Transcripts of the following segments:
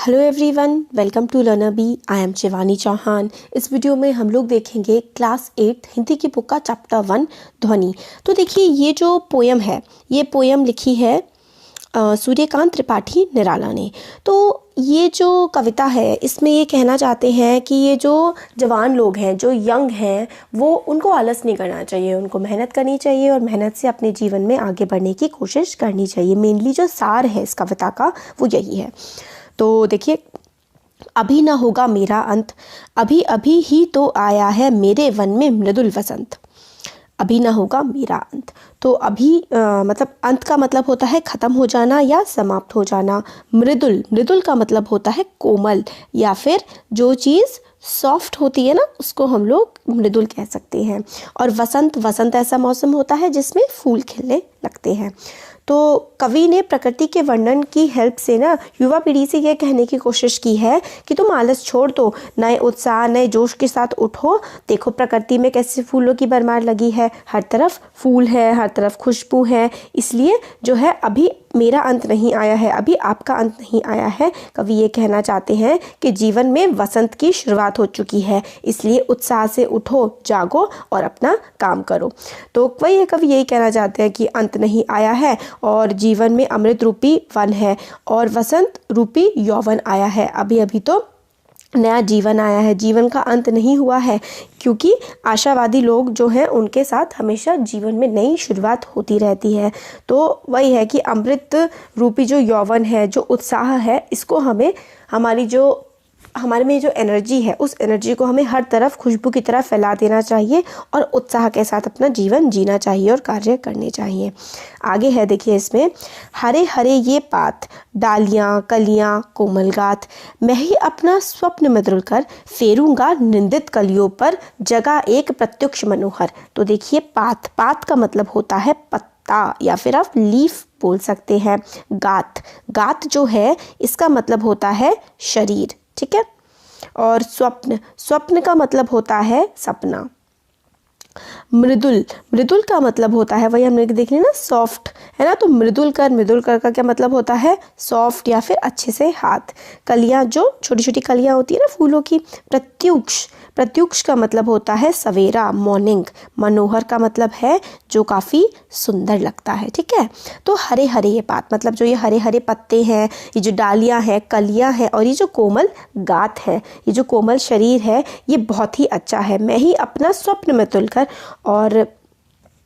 Hello everyone, welcome to learner bee. I am Shivani Chauhan. इस video में हम लोग देखेंगे क्लास 8 हिंदी की बुक का चैप्टर 1 ध्वनि। तो देखिए, ये जो पोयम है, ये पोयम लिखी है सूर्यकांत त्रिपाठी निराला ने। तो ये जो कविता है, इसमें ये कहना चाहते हैं कि ये जो जवान लोग हैं, जो यंग हैं, वो उनको आलस नहीं करना चाहिए, उनको मेहनत करनी चाहिए और मेहनत से अपने जीवन में आगे बढ़ने की कोशिश करनी चाहिए। मेनली जो सार है इस कविता का वो यही है। तो देखिए, अभी ना होगा मेरा अंत, अभी अभी ही तो आया है मेरे वन में मृदुल वसंत। अभी ना होगा मेरा अंत, तो अभी मतलब अंत का मतलब होता है ख़त्म हो जाना या समाप्त हो जाना। मृदुल, मृदुल का मतलब होता है कोमल, या फिर जो चीज़ सॉफ्ट होती है ना, उसको हम लोग मृदुल कह सकते हैं। और वसंत, वसंत ऐसा मौसम होता है जिसमें फूल खिलने लगते हैं। तो कवि ने प्रकृति के वर्णन की हेल्प से ना युवा पीढ़ी से यह कहने की कोशिश की है कि तुम आलस छोड़ दो, नए उत्साह नए जोश के साथ उठो। देखो प्रकृति में कैसे फूलों की भरमार लगी है, हर तरफ फूल है, हर तरफ खुशबू है। इसलिए जो है, अभी मेरा अंत नहीं आया है, अभी आपका अंत नहीं आया है। कवि ये कहना चाहते हैं कि जीवन में वसंत की शुरुआत हो चुकी है, इसलिए उत्साह से उठो, जागो और अपना काम करो। तो वही कवि यही कहना चाहते हैं कि अंत नहीं आया है और जीवन में अमृत रूपी वन है और वसंत रूपी यौवन आया है। अभी अभी तो नया जीवन आया है, जीवन का अंत नहीं हुआ है, क्योंकि आशावादी लोग जो हैं उनके साथ हमेशा जीवन में नई शुरुआत होती रहती है। तो वही है कि अमृत रूपी जो यौवन है, जो उत्साह है, इसको हमें हमारे में जो एनर्जी है, उस एनर्जी को हमें हर तरफ खुशबू की तरह फैला देना चाहिए और उत्साह के साथ अपना जीवन जीना चाहिए और कार्य करने चाहिए। आगे है, देखिए इसमें, हरे हरे ये पात, डालियाँ कलियाँ कोमल गात, मैं ही अपना स्वप्न मधुर कर फेरूंगा निंदित कलियों पर, जगह एक प्रत्युक्ष मनोहर। तो देखिए, पात, पात का मतलब होता है पत्ता, या फिर आप लीफ बोल सकते हैं। गात, गात जो है इसका मतलब होता है शरीर, ठीक है। और स्वप्न, स्वप्न का मतलब होता है सपना। मृदुल, मृदुल का मतलब होता है, वही हमने देख लिया ना, सॉफ्ट है ना। तो मृदुल कर, मृदुल कर का क्या मतलब होता है? सॉफ्ट या फिर अच्छे से हाथ। कलियां, जो छोटी छोटी कलियां होती है ना फूलों की। प्रत्युक्ष, प्रत्युक्ष का मतलब होता है सवेरा, मॉर्निंग। मनोहर का मतलब है जो काफ़ी सुंदर लगता है, ठीक है। तो हरे हरे ये पात, मतलब जो ये हरे हरे पत्ते हैं, ये जो डालियां हैं, कलियां हैं, और ये जो कोमल गात है, ये जो कोमल शरीर है, ये बहुत ही अच्छा है। मैं ही अपना स्वप्न में तुलकर, और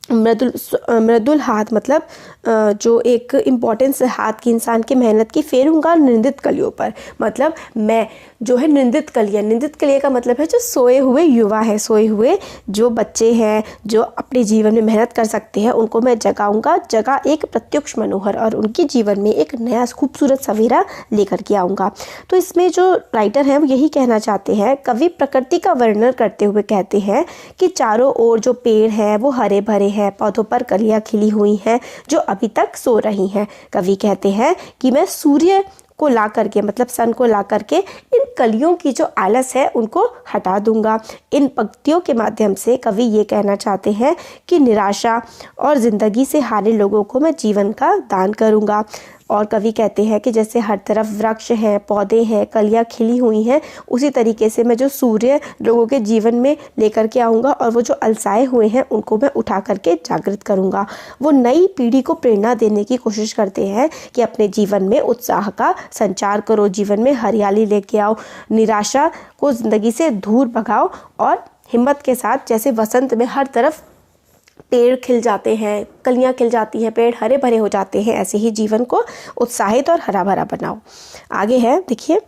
मृदुल, मृदुल हाथ मतलब जो एक इम्पोर्टेंस है हाथ की, इंसान की मेहनत की, फेरूंगा निंदित कलियों पर, मतलब मैं जो है निंदित कलियाँ, निंदित कलियाँ का मतलब है जो सोए हुए युवा है, सोए हुए जो बच्चे हैं, जो अपने जीवन में मेहनत कर सकते हैं, उनको मैं जगाऊंगा, जगह एक प्रत्युक्ष मनोहर, और उनके जीवन में एक नया खूबसूरत सवेरा लेकर के आऊँगा। तो इसमें जो राइटर हैं वो यही कहना चाहते हैं, कवि प्रकृति का वर्णन करते हुए कहते हैं कि चारों ओर जो पेड़ हैं वो हरे भरे हैं, पौधों पर कलियां खिली हुई हैं जो अभी तक सो रही हैं। कवि कहते हैं कि मैं सूर्य को ला करके, मतलब सन को ला करके, इन कलियों की जो आलस है उनको हटा दूंगा। इन पंक्तियों के माध्यम से कवि ये कहना चाहते हैं कि निराशा और ज़िंदगी से हारे लोगों को मैं जीवन का दान करूंगा। और कवि कहते हैं कि जैसे हर तरफ वृक्ष हैं, पौधे हैं, कलियां खिली हुई हैं, उसी तरीके से मैं जो सूर्य लोगों के जीवन में लेकर के आऊँगा, और वो जो अलसाए हुए हैं उनको मैं उठा करके जागृत करूँगा। वो नई पीढ़ी को प्रेरणा देने की कोशिश करते हैं कि अपने जीवन में उत्साह का संचार करो, जीवन में हरियाली लेके आओ, निराशा को ज़िंदगी से दूर भगाओ, और हिम्मत के साथ, जैसे वसंत में हर तरफ पेड़ खिल जाते हैं, कलियां खिल जाती हैं, पेड़ हरे भरे हो जाते हैं, ऐसे ही जीवन को उत्साहित और हरा भरा बनाओ। आगे है, देखिए,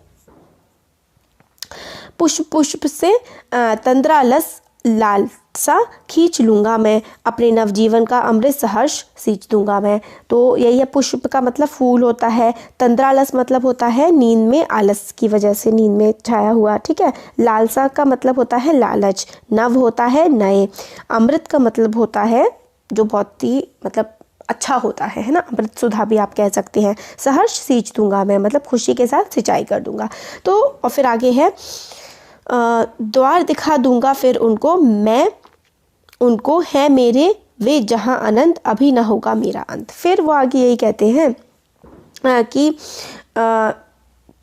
पुष्प पुष्प से तंद्रालस लालसा खींच लूँगा मैं, अपने नवजीवन का अमृत सहर्ष सींच दूंगा मैं। तो यही है, पुष्प का मतलब फूल होता है, तंद्रालस मतलब होता है नींद में आलस की वजह से नींद में छाया हुआ, ठीक है। लालसा का मतलब होता है लालच, नव होता है नए, अमृत का मतलब होता है जो बहुत ही मतलब अच्छा होता है ना, अमृत सुधा भी आप कह सकते हैं। सहर्ष सींच दूंगा मैं, मतलब खुशी के साथ सिंचाई कर दूंगा। तो और फिर आगे है, द्वार दिखा दूंगा फिर उनको मैं, उनको है मेरे वे जहाँ अनंत, अभी ना होगा मेरा अंत। फिर वो आगे यही कहते हैं कि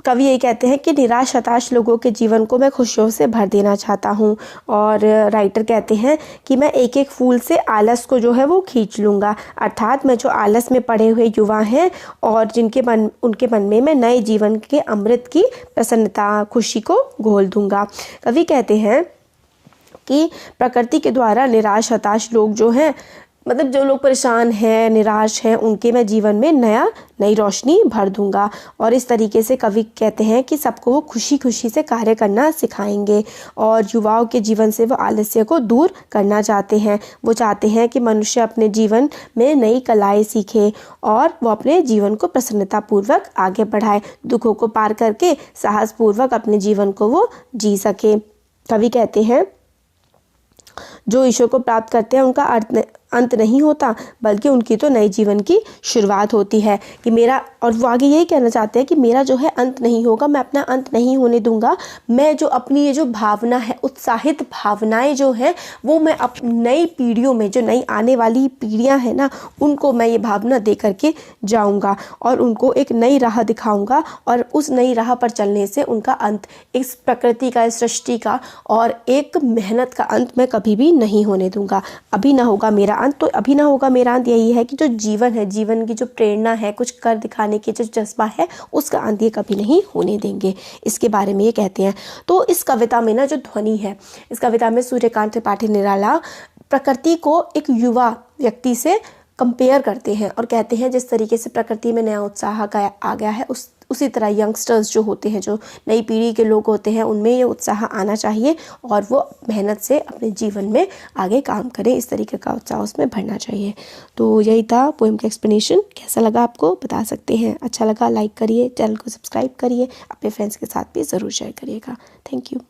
कवि ये कहते हैं कि निराश हताश लोगों के जीवन को मैं खुशियों से भर देना चाहता हूँ। और राइटर कहते हैं कि मैं एक एक फूल से आलस को जो है वो खींच लूँगा, अर्थात मैं जो आलस में पड़े हुए युवा हैं और उनके मन में मैं नए जीवन के अमृत की प्रसन्नता खुशी को घोल दूँगा। कवि कहते हैं कि प्रकृति के द्वारा निराश हताश लोग जो हैं, मतलब जो लोग परेशान हैं निराश हैं, उनके मैं जीवन में नई रोशनी भर दूंगा। और इस तरीके से कवि कहते हैं कि सबको वो खुशी खुशी से कार्य करना सिखाएंगे और युवाओं के जीवन से वो आलस्य को दूर करना चाहते हैं। वो चाहते हैं कि मनुष्य अपने जीवन में नई कलाएं सीखे और वो अपने जीवन को प्रसन्नतापूर्वक आगे बढ़ाए, दुखों को पार करके साहसपूर्वक अपने जीवन को वो जी सके। कवि कहते हैं जो ईश्वर को प्राप्त करते हैं उनका अंत नहीं होता, बल्कि उनकी तो नए जीवन की शुरुआत होती है। कि मेरा, और वो आगे यही कहना चाहते हैं कि मेरा जो है अंत नहीं होगा, मैं अपना अंत नहीं होने दूंगा। मैं जो अपनी ये जो भावना है, उत्साहित भावनाएं जो हैं, वो मैं नई पीढ़ियों में, जो नई आने वाली पीढ़ियां हैं ना, उनको मैं ये भावना दे करके जाऊंगा और उनको एक नई राह दिखाऊंगा। और उस नई राह पर चलने से उनका अंत, इस प्रकृति का, इस सृष्टि का और एक मेहनत का अंत मैं कभी भी नहीं होने दूंगा। अभी ना होगा मेरा अंत, तो अभी ना होगा मेरा अंत यही है कि जो जीवन है, जीवन की जो प्रेरणा है, कुछ कर दिखाने की जो जज्बा है, उसका अंत ये कभी नहीं होने देंगे। इसके बारे में ये कहते हैं। तो इस कविता में ना जो ध्वनि है, इस कविता में सूर्यकांत त्रिपाठी निराला प्रकृति को एक युवा व्यक्ति से कंपेयर करते हैं और कहते हैं जिस तरीके से प्रकृति में नया उत्साह आ गया है, उसी तरह यंगस्टर्स जो होते हैं, जो नई पीढ़ी के लोग होते हैं, उनमें ये उत्साह आना चाहिए और वो मेहनत से अपने जीवन में आगे काम करें, इस तरीके का उत्साह उसमें भरना चाहिए। तो यही था पोएम का एक्सप्लेनेशन। कैसा लगा आपको बता सकते हैं। अच्छा लगा लाइक करिए, चैनल को सब्सक्राइब करिए, अपने फ्रेंड्स के साथ भी ज़रूर शेयर करिएगा। Thank you.